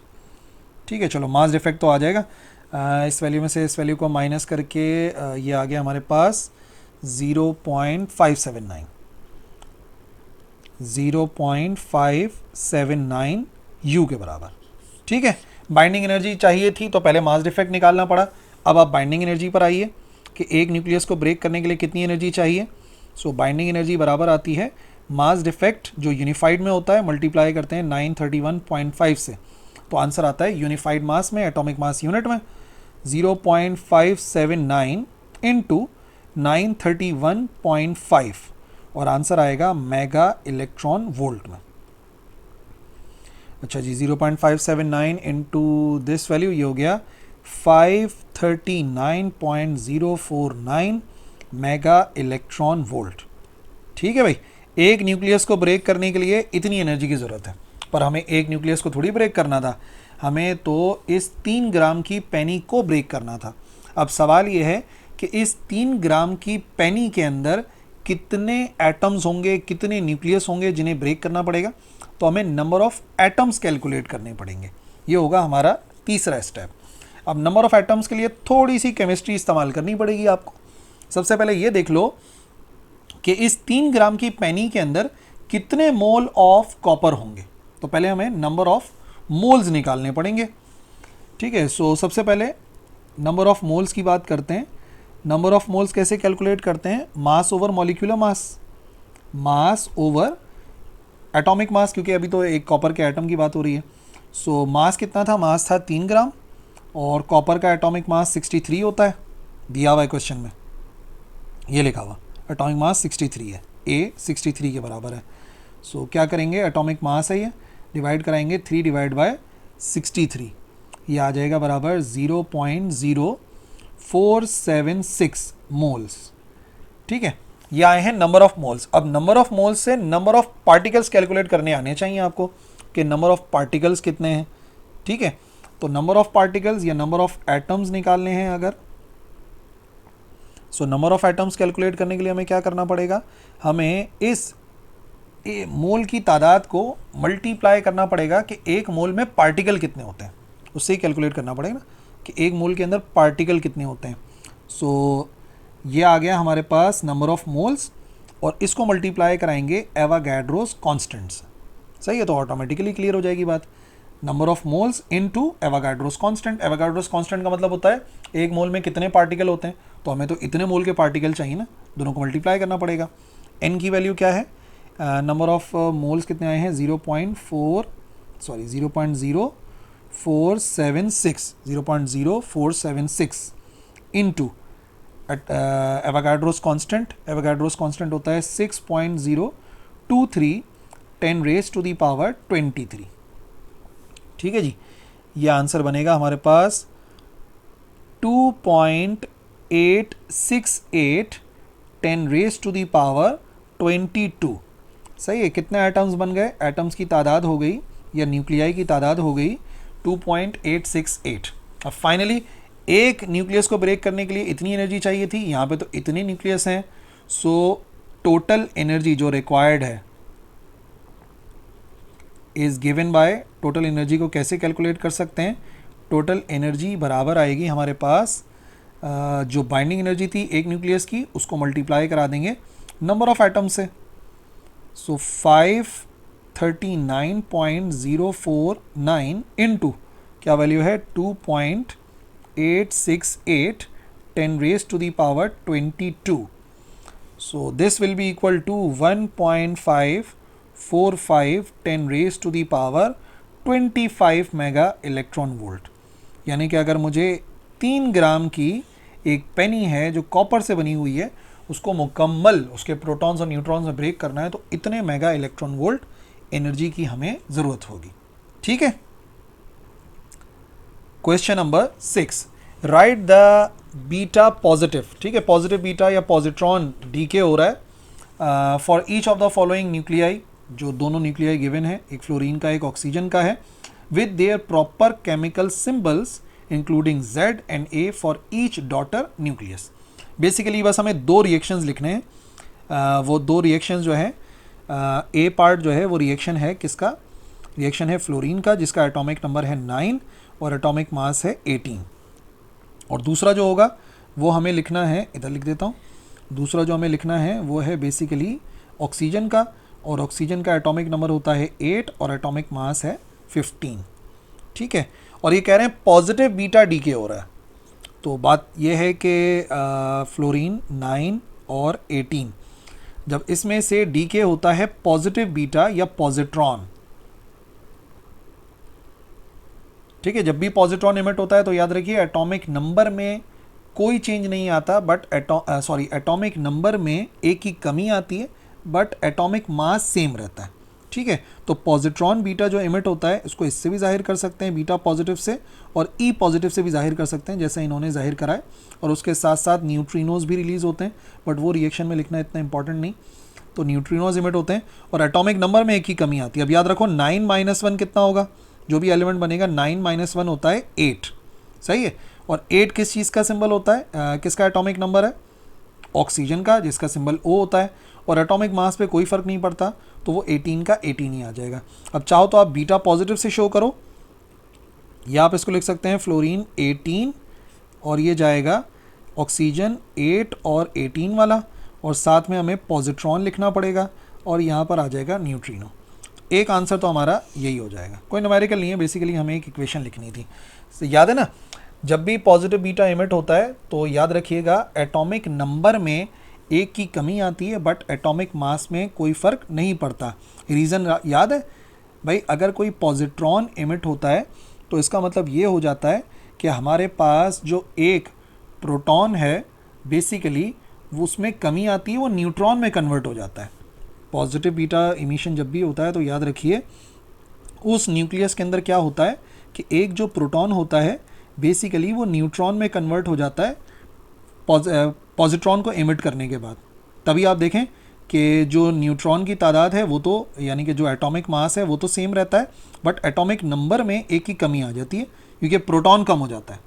ठीक है, चलो मास डिफेक्ट तो आ जाएगा। इस वैल्यू में से इस वैल्यू को माइनस करके ये आ गया हमारे पास 0.579 U के बराबर। ठीक है, बाइंडिंग एनर्जी चाहिए थी तो पहले मास डिफेक्ट निकालना पड़ा। अब आप बाइंडिंग एनर्जी पर आइए कि एक न्यूक्लियस को ब्रेक करने के लिए कितनी एनर्जी चाहिए। सो बाइंडिंग एनर्जी बराबर आती है मास डिफेक्ट जो यूनिफाइड में होता है मल्टीप्लाई करते हैं 931.5 से, तो आंसर आता है यूनिफाइड मास में, एटॉमिक मास यूनिट में 0.579 इंटू 931.5 और आंसर आएगा मेगा इलेक्ट्रॉन वोल्ट में। अच्छा जी, 0.579 इंटू दिस वैल्यू, ये हो गया 539.049 मेगा इलेक्ट्रॉन वोल्ट। ठीक है भाई, एक न्यूक्लियस को ब्रेक करने के लिए इतनी एनर्जी की ज़रूरत है, पर हमें एक न्यूक्लियस को थोड़ी ब्रेक करना था, हमें तो इस 3 ग्राम की पेनी को ब्रेक करना था। अब सवाल ये है कि इस 3 ग्राम की पेनी के अंदर कितने एटम्स होंगे, कितने न्यूक्लियस होंगे जिन्हें ब्रेक करना पड़ेगा, तो हमें नंबर ऑफ एटम्स कैलकुलेट करने पड़ेंगे। ये होगा हमारा तीसरा स्टेप। अब नंबर ऑफ एटम्स के लिए थोड़ी सी केमिस्ट्री इस्तेमाल करनी पड़ेगी आपको। सबसे पहले ये देख लो कि इस 3 ग्राम की पेनी के अंदर कितने मोल ऑफ कॉपर होंगे, तो पहले हमें नंबर ऑफ मोल्स निकालने पड़ेंगे। ठीक है, सो सबसे पहले नंबर ऑफ मोल्स की बात करते हैं। नंबर ऑफ मोल्स कैसे कैलकुलेट करते हैं? मास ओवर मॉलिक्यूलर मास, मास ओवर एटॉमिक मास, क्योंकि अभी तो एक कॉपर के एटम की बात हो रही है। सो मास कितना था? मास था 3 ग्राम और कॉपर का एटॉमिक मास 63 होता है, दिया हुआ है क्वेश्चन में, ये लिखा हुआ एटॉमिक मास 63 है, A 63 के बराबर है। सो क्या करेंगे, एटॉमिक मास है ये, डिवाइड कराएंगे 3 डिवाइड बाय 63, ये आ जाएगा बराबर 0.0476 मोल्स। ठीक है, ये आए हैं नंबर ऑफ मोल्स। अब नंबर ऑफ मोल्स से नंबर ऑफ पार्टिकल्स कैलकुलेट करने आने चाहिए आपको कि नंबर ऑफ पार्टिकल्स कितने हैं। ठीक है, तो नंबर ऑफ पार्टिकल्स या नंबर ऑफ एटम्स निकालने हैं अगर, सो नंबर ऑफ एटम्स कैलकुलेट करने के लिए हमें क्या करना पड़ेगा, हमें इस मोल की तादाद को मल्टीप्लाई करना पड़ेगा कि एक मोल में पार्टिकल कितने होते हैं, उससे ही कैलकुलेट करना पड़ेगा ना कि एक मोल के अंदर पार्टिकल कितने होते हैं। सो ये आ गया हमारे पास नंबर ऑफ मोल्स, और इसको मल्टीप्लाई कराएंगे एवागैड्रोस कांस्टेंट से। सही है, तो ऑटोमेटिकली क्लियर हो जाएगी बात। Number of moles into Avogadro's constant. Avogadro's constant का मतलब होता है एक मोल में कितने पार्टिकल होते हैं, तो हमें तो इतने मोल के पार्टिकल चाहिए ना, दोनों को मल्टीप्लाई करना पड़ेगा। एन की वैल्यू क्या है, नंबर ऑफ मोल्स कितने आए हैं 0.0476 into Avogadro's constant. Avogadro's constant होता है 6.023 10⁻⁻23। ठीक है जी, ये आंसर बनेगा हमारे पास 2.868 10⁻22। सही है, कितने एटम्स बन गए, एटम्स की तादाद हो गई या न्यूक्लियाई की तादाद हो गई 2.868। अब फाइनली एक न्यूक्लियस को ब्रेक करने के लिए इतनी एनर्जी चाहिए थी, यहाँ पे तो इतने न्यूक्लियस हैं, सो टोटल एनर्जी जो रिक्वायर्ड है is given by, total energy को कैसे कैलकुलेट कर सकते हैं, टोटल एनर्जी बराबर आएगी हमारे पास जो बाइंडिंग एनर्जी थी एक न्यूक्लियस की, उसको मल्टीप्लाई करा देंगे नंबर ऑफ एटम से। सो 539.049 इनटू क्या वैल्यू है 2.868 10 raised to the power 22। So this will be equal to 1.545 10 raised to the power 25 mega electron volt. यानी कि अगर मुझे 3 ग्राम की एक पेनी है जो कॉपर से बनी हुई है, उसको मुकम्मल उसके प्रोटॉन्स और न्यूट्रॉन्स में ब्रेक करना है, तो इतने मेगा इलेक्ट्रॉन वोल्ट एनर्जी की हमें ज़रूरत होगी। ठीक है। Question number 6, right the beta positive. ठीक है, पॉजिटिव बीटा या पॉजिट्रॉन डीके हो रहा है for each of the following nuclei, जो दोनों न्यूक्लियाई गिवन है, एक फ्लोरीन का एक ऑक्सीजन का है, with their proper chemical symbols including Z and A for each daughter nucleus. Basically बस हमें 2 रिएक्शंस लिखने हैं, वो 2 रिएक्शंस जो है A पार्ट जो है वो रिएक्शन है किसका, रिएक्शन है फ्लोरीन का, जिसका एटॉमिक नंबर है 9 और एटॉमिक मास है 18। और दूसरा जो होगा वो हमें लिखना है, इधर लिख देता हूँ, दूसरा जो हमें लिखना है वो है बेसिकली ऑक्सीजन का, और ऑक्सीजन का एटॉमिक नंबर होता है 8 और एटॉमिक मास है 15। ठीक है, और ये कह रहे हैं पॉजिटिव बीटा डीके हो रहा है, तो बात ये है कि फ्लोरीन 9 और 18 जब इसमें से डीके होता है पॉजिटिव बीटा या पॉजिट्रॉन। ठीक है, जब भी पॉजिट्रॉन इमिट होता है तो याद रखिए एटॉमिक नंबर में कोई चेंज नहीं आता, बट एटॉमिक नंबर में एक की कमी आती है, बट एटॉमिक मास सेम रहता है। ठीक है, तो पॉजिट्रॉन बीटा जो इमिट होता है इसको इससे भी जाहिर कर सकते हैं बीटा पॉजिटिव से, और ई पॉजिटिव से भी जाहिर कर सकते हैं जैसे इन्होंने जाहिर करा है, और उसके साथ साथ न्यूट्रिनोज भी रिलीज होते हैं, बट वो रिएक्शन में लिखना इतना इंपॉर्टेंट नहीं। तो न्यूट्रिनोज इमिट होते हैं और एटॉमिक नंबर में एक ही कमी आती है। अब याद रखो 9 - 1 कितना होगा, जो भी एलिमेंट बनेगा 9 - 1 होता है 8। सही है, और 8 किस चीज़ का सिंबल होता है, किसका एटॉमिक नंबर है, ऑक्सीजन का, जिसका सिंबल O होता है, और एटॉमिक मास पे कोई फ़र्क नहीं पड़ता, तो वो 18 का 18 ही आ जाएगा। अब चाहो तो आप बीटा पॉजिटिव से शो करो, या आप इसको लिख सकते हैं फ्लोरीन 18 और ये जाएगा ऑक्सीजन 8 और 18 वाला, और साथ में हमें पॉजिट्रॉन लिखना पड़ेगा, और यहाँ पर आ जाएगा न्यूट्रिनो। एक आंसर तो हमारा यही हो जाएगा, कोई न्यूमेरिकल नहीं है, बेसिकली हमें एक इक्वेशन लिखनी थी। तो याद है ना, जब भी पॉजिटिव बीटा इमिट होता है तो याद रखिएगा एटॉमिक नंबर में एक की कमी आती है, बट एटॉमिक मास में कोई फ़र्क नहीं पड़ता। रीज़न याद है भाई, अगर कोई पॉजिट्रॉन इमिट होता है तो इसका मतलब ये हो जाता है कि हमारे पास जो एक प्रोटॉन है बेसिकली वो उसमें कमी आती है, वो न्यूट्रॉन में कन्वर्ट हो जाता है। पॉजिटिव बीटा इमिशन जब भी होता है तो याद रखिए उस न्यूक्लियस के अंदर क्या होता है कि एक जो प्रोटॉन होता है बेसिकली वो न्यूट्रॉन में कन्वर्ट हो जाता है पॉजिट्रॉन को इमिट करने के बाद। तभी आप देखें कि जो न्यूट्रॉन की तादाद है वो तो, यानी कि जो एटॉमिक मास है वो तो सेम रहता है, बट एटॉमिक नंबर में एक की कमी आ जाती है क्योंकि प्रोटॉन कम हो जाता है।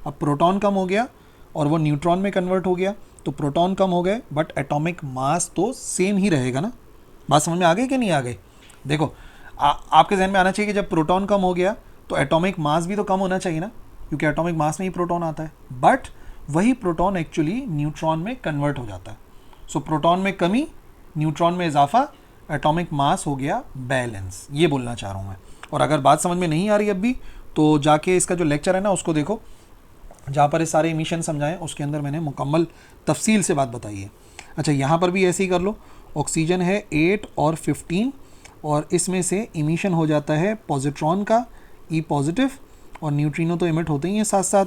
अब प्रोटॉन कम हो गया और वो न्यूट्रॉन में कन्वर्ट हो गया, तो प्रोटॉन कम हो गए बट एटॉमिक मास तो सेम ही रहेगा ना। बात समझ में आ गई कि नहीं आ गई? देखो आपके जहन में आना चाहिए कि जब प्रोटॉन कम हो गया तो एटॉमिक मास भी तो कम होना चाहिए ना, क्योंकि एटॉमिक मास में ही प्रोटॉन आता है, बट वही प्रोटॉन एक्चुअली न्यूट्रॉन में कन्वर्ट हो जाता है। सो प्रोटॉन में कमी, न्यूट्रॉन में इजाफा, एटॉमिक मास हो गया बैलेंस, ये बोलना चाह रहा हूँ मैं। और अगर बात समझ में नहीं आ रही अब भी तो जाके इसका जो लेक्चर है ना उसको देखो, जहाँ पर ये सारे इमिशन समझाएं उसके अंदर मैंने मुकम्मल तफसील से बात बताई है। अच्छा, यहाँ पर भी ऐसे ही कर लो, ऑक्सीजन है 8 और 15 और इसमें से इमिशन हो जाता है पॉजिट्रॉन का ई पॉजिटिव, और न्यूट्रिनो तो इमिट होते ही हैं साथ साथ,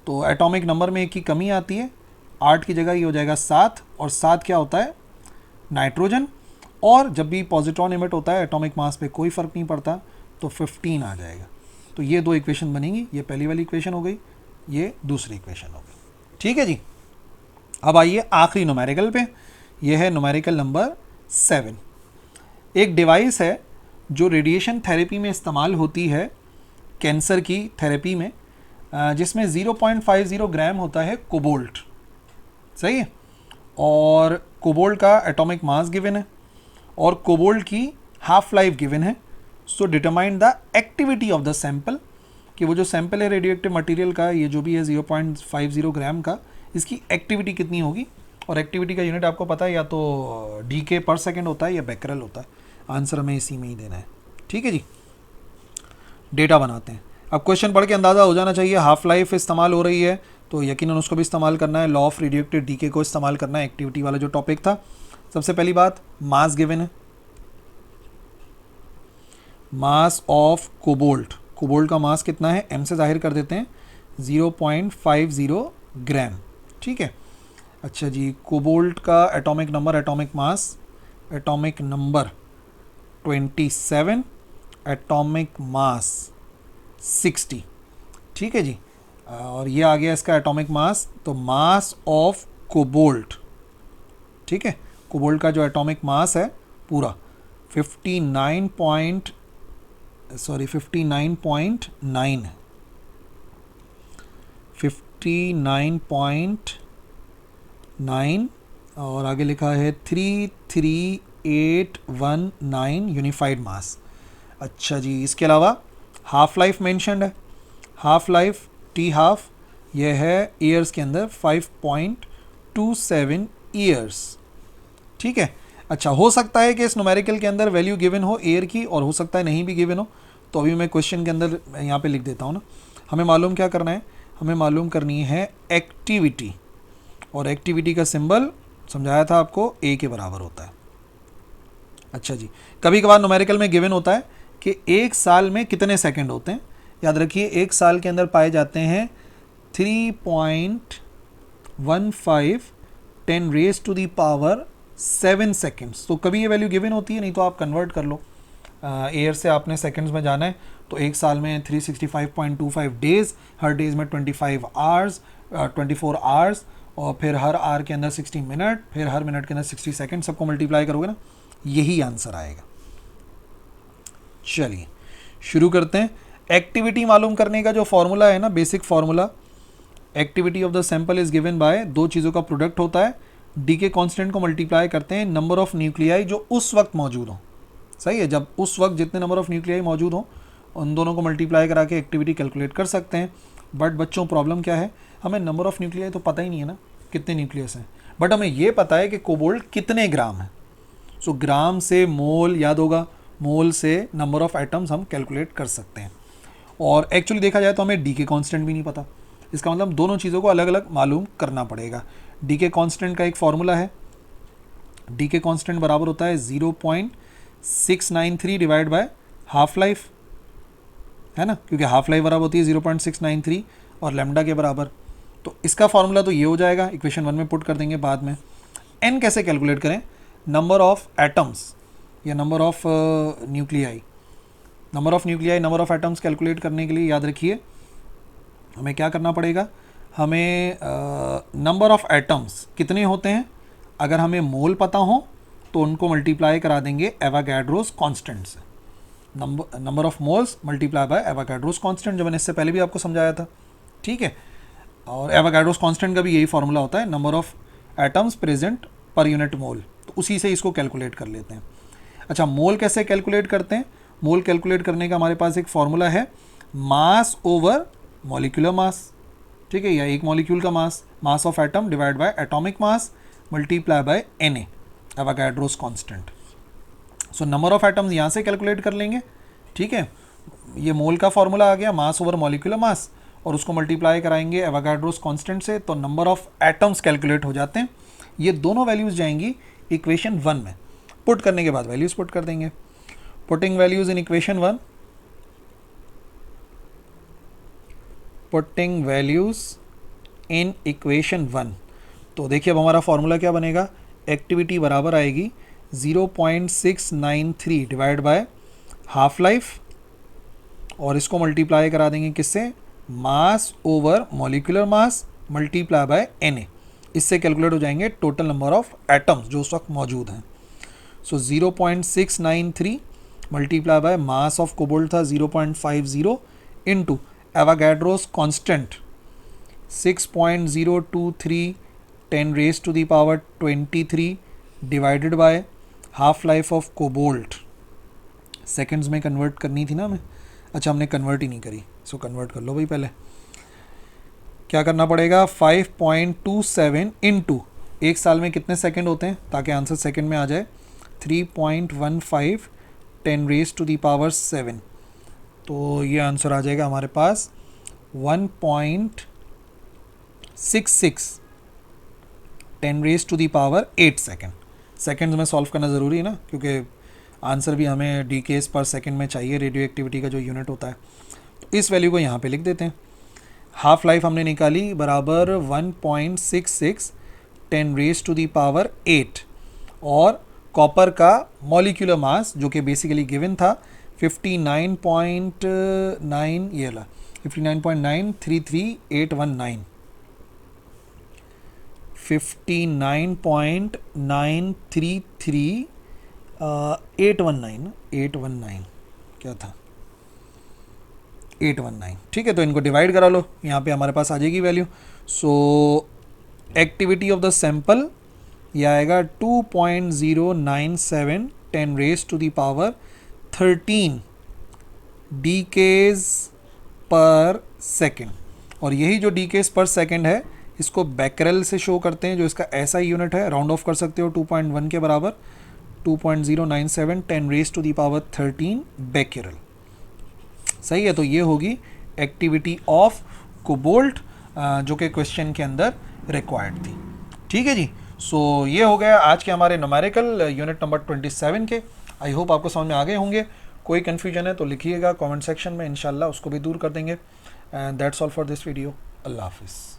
तो एटॉमिक नंबर में एक की कमी आती है, 8 की जगह ये हो जाएगा 7, और 7 क्या होता है नाइट्रोजन, और जब भी पॉजिट्रॉन इमिट होता है एटॉमिक मास पे कोई फ़र्क नहीं पड़ता तो 15 आ जाएगा। तो ये 2 इक्वेशन बनेंगी, ये पहली वाली इक्वेशन हो गई, ये दूसरी इक्वेशन हो गई। ठीक है जी, अब आइए आखिरी न्यूमेरिकल पे, यह है न्यूमेरिकल नंबर 7। एक डिवाइस है जो रेडिएशन थेरेपी में इस्तेमाल होती है, कैंसर की थेरेपी में, जिसमें 0.50 ग्राम होता है कोबाल्ट, सही है, और कोबाल्ट का एटॉमिक मास गिवन है और कोबाल्ट की हाफ लाइफ गिवन है। So determine the activity of the sample, कि वो जो सैंपल है रेडियो एक्टिव मटीरियल का, ये जो भी है 0.50 ग्राम का, इसकी एक्टिविटी कितनी होगी। और एक्टिविटी का यूनिट आपको पता है, या तो डीके पर सेकेंड होता है या बैकरल होता है। आंसर हमें इसी में ही देना है, ठीक है जी। डेटा बनाते हैं। अब क्वेश्चन पढ़ के अंदाज़ा हो जाना चाहिए, हाफ लाइफ इस्तेमाल हो रही है तो यकीनन उसको भी इस्तेमाल करना है, लॉ ऑफ रेडियोएक्टिव डीके को इस्तेमाल करना है, एक्टिविटी वाला जो टॉपिक था। सबसे पहली बात, मास गिवन है, मास ऑफ कोबाल्ट, कोबाल्ट का मास कितना है, एम से जाहिर कर देते हैं, 0.50 ग्राम, ठीक है। अच्छा जी, कोबाल्ट का atomic number, atomic mass, atomic number 27, atomic mass 60, ठीक है जी। और ये आ गया इसका एटॉमिक मास, तो मास ऑफ कोबाल्ट, ठीक है, कोबाल्ट का जो एटॉमिक मास है पूरा 59.9 है, 59.9 और आगे लिखा है 33819 यूनिफाइड मास। अच्छा जी, इसके अलावा हाफ लाइफ मेंशन्ड है, हाफ लाइफ टी हाफ यह है ईयर्स के अंदर 5.27 ईयर्स, ठीक है। अच्छा, हो सकता है कि इस न्यूमेरिकल के अंदर वैल्यू गिवन हो एयर की, और हो सकता है नहीं भी गिवन हो, तो अभी मैं क्वेश्चन के अंदर यहाँ पे लिख देता हूँ ना। हमें मालूम क्या करना है, हमें मालूम करनी है एक्टिविटी, और एक्टिविटी का सिंबल समझाया था आपको, ए के बराबर होता है। अच्छा जी, कभी कभार न्यूमेरिकल में गिवन होता है कि एक साल में कितने सेकंड होते हैं। याद रखिए, एक साल के अंदर पाए जाते हैं 3.15 10⁻⁷ सेकेंड्स। तो कभी ये वैल्यू गिवन होती है, नहीं तो आप कन्वर्ट कर लो, एयर से आपने सेकंड्स में जाना है, तो एक साल में 365.25 डेज, हर डेज में 24 आवर्स, और फिर हर आवर के अंदर 60 मिनट, फिर हर मिनट के अंदर 60 सेकंड, सबको मल्टीप्लाई करोगे ना, यही आंसर आएगा। चलिए शुरू करते हैं। एक्टिविटी मालूम करने का जो फॉर्मूला है ना, basic formula, activity of the sample is given by, दो चीज़ों का प्रोडक्ट होता है, डी के कॉन्स्टेंट को मल्टीप्लाई करते हैं नंबर ऑफ न्यूक्लियाई जो उस वक्त मौजूद हो, सही है, जब उस वक्त जितने नंबर ऑफ न्यूक्लियाई मौजूद हो उन दोनों को मल्टीप्लाई करा के एक्टिविटी कैलकुलेट कर सकते हैं। बट बच्चों, प्रॉब्लम क्या है, हमें नंबर ऑफ न्यूक्लियाई तो पता ही नहीं है ना कितने न्यूक्लियस हैं, बट हमें ये पता है कि कोबाल्ट कितने ग्राम है। सो ग्राम से मोल याद होगा, मोल से नंबर ऑफ एटम्स हम कैलकुलेट कर सकते हैं। और एक्चुअली देखा जाए तो हमें डी के कॉन्स्टेंट भी नहीं पता, इसका मतलब दोनों चीज़ों को अलग अलग मालूम करना पड़ेगा। डी के कॉन्स्टेंट का एक फॉर्मूला है, डी के कॉन्स्टेंट बराबर होता है 0.693 डिवाइड बाय हाफ लाइफ, है ना, क्योंकि हाफ लाइफ बराबर होती है 0.693 और लैम्डा के बराबर। तो इसका फॉर्मूला तो ये हो जाएगा, इक्वेशन 1 में पुट कर देंगे बाद में। एन कैसे कैलकुलेट करें, नंबर ऑफ एटम्स या number of nuclei, number of nuclei, number of atoms calculate करने के लिए याद रखिए हमें क्या करना पड़ेगा, हमें नंबर ऑफ एटम्स कितने होते हैं, अगर हमें मोल पता हो तो उनको मल्टीप्लाई करा देंगे एवोगाड्रोस कांस्टेंट से, number of moles multiply by Avogadro's constant, जो मैंने इससे पहले भी आपको समझाया था, ठीक है। और एवोगाड्रोस कांस्टेंट का भी यही फॉर्मूला होता है, number of atoms present per unit mole, तो उसी से इसको कैलकुलेट कर लेते हैं। अच्छा, मोल कैसे कैलकुलेट करते हैं, मोल कैलकुलेट करने का हमारे पास एक फॉर्मूला है, मास ओवर मॉलिक्यूलर मास, ठीक है, या एक मॉलिक्यूल का mass, mass of atom divide by atomic mass multiply by Na, Avogadro's constant. So number of atoms यहाँ से कैलकुलेट कर लेंगे, ठीक है, ये मोल का फॉर्मूला आ गया, मास ओवर मॉलिक्यूलर मास, और उसको मल्टीप्लाई कराएंगे एवोगाड्रोस कांस्टेंट से, तो नंबर ऑफ एटम्स कैलकुलेट हो जाते हैं। ये दोनों वैल्यूज़ जाएंगी इक्वेशन 1 में, पुट करने के बाद वैल्यूज़ पुट कर देंगे। Putting values in equation 1, putting values in equation 1, तो देखिए अब हमारा फॉर्मूला क्या बनेगा, एक्टिविटी बराबर आएगी 0.693 डिवाइड बाय हाफ लाइफ, और इसको मल्टीप्लाई करा देंगे किससे, मास over molecular mass multiply by Na, इससे कैलकुलेट हो जाएंगे टोटल नंबर ऑफ एटम्स जो उस वक्त मौजूद हैं। सो 0.693 multiply by mass of cobalt था 0.50 into Avogadro's constant 6.023 10 raised to the power 23 divided by half life of cobalt, seconds में कन्वर्ट करनी थी ना हमें, अच्छा हमने कन्वर्ट ही नहीं करी, सो कन्वर्ट कर लो भाई। पहले क्या करना पड़ेगा, 5.27 इंटू, एक साल में कितने सेकंड होते हैं ताकि आंसर सेकंड में आ जाए, 3.15 10 रेज टू दी पावर 7, तो ये आंसर आ जाएगा हमारे पास 1.66 10 raise to the power 8 second. Seconds में सॉल्व करना ज़रूरी है ना, क्योंकि आंसर भी हमें डीकेस पर सेकंड में चाहिए, रेडियो एक्टिविटी का जो यूनिट होता है। तो इस वैल्यू को यहाँ पे लिख देते हैं। हाफ लाइफ हमने निकाली बराबर 1.66 10 रेज टू दी पावर 8, और कॉपर का मॉलिक्यूलर मास जो कि बेसिकली गिवन था 59.9, ये ला 59.933819, 59.933 819 क्या था, 819, ठीक है। तो इनको डिवाइड करा लो, यहाँ पे हमारे पास आ जाएगी value. So activity of the sample ये आएगा 2.097 10 raise to the power 13 decays per second, और यही जो डीकेज पर सेकेंड है इसको बैकरेल से शो करते हैं, जो इसका ऐसा ही यूनिट है, राउंड ऑफ कर सकते हो 2.1 के बराबर, 2.097 10 raise to the power 13 becquerel, सही है। तो ये होगी एक्टिविटी ऑफ कोबाल्ट जो कि क्वेश्चन के अंदर रिक्वायर्ड थी, ठीक है जी। सो ये हो गया आज के हमारे न्यूमेरिकल यूनिट नंबर 27 के। आई होप आपको समझ में आ गए होंगे। कोई कन्फ्यूजन है तो लिखिएगा कमेंट सेक्शन में, इंशाल्लाह उसको भी दूर कर देंगे। And that's all for this video. अल्लाह हाफिज़।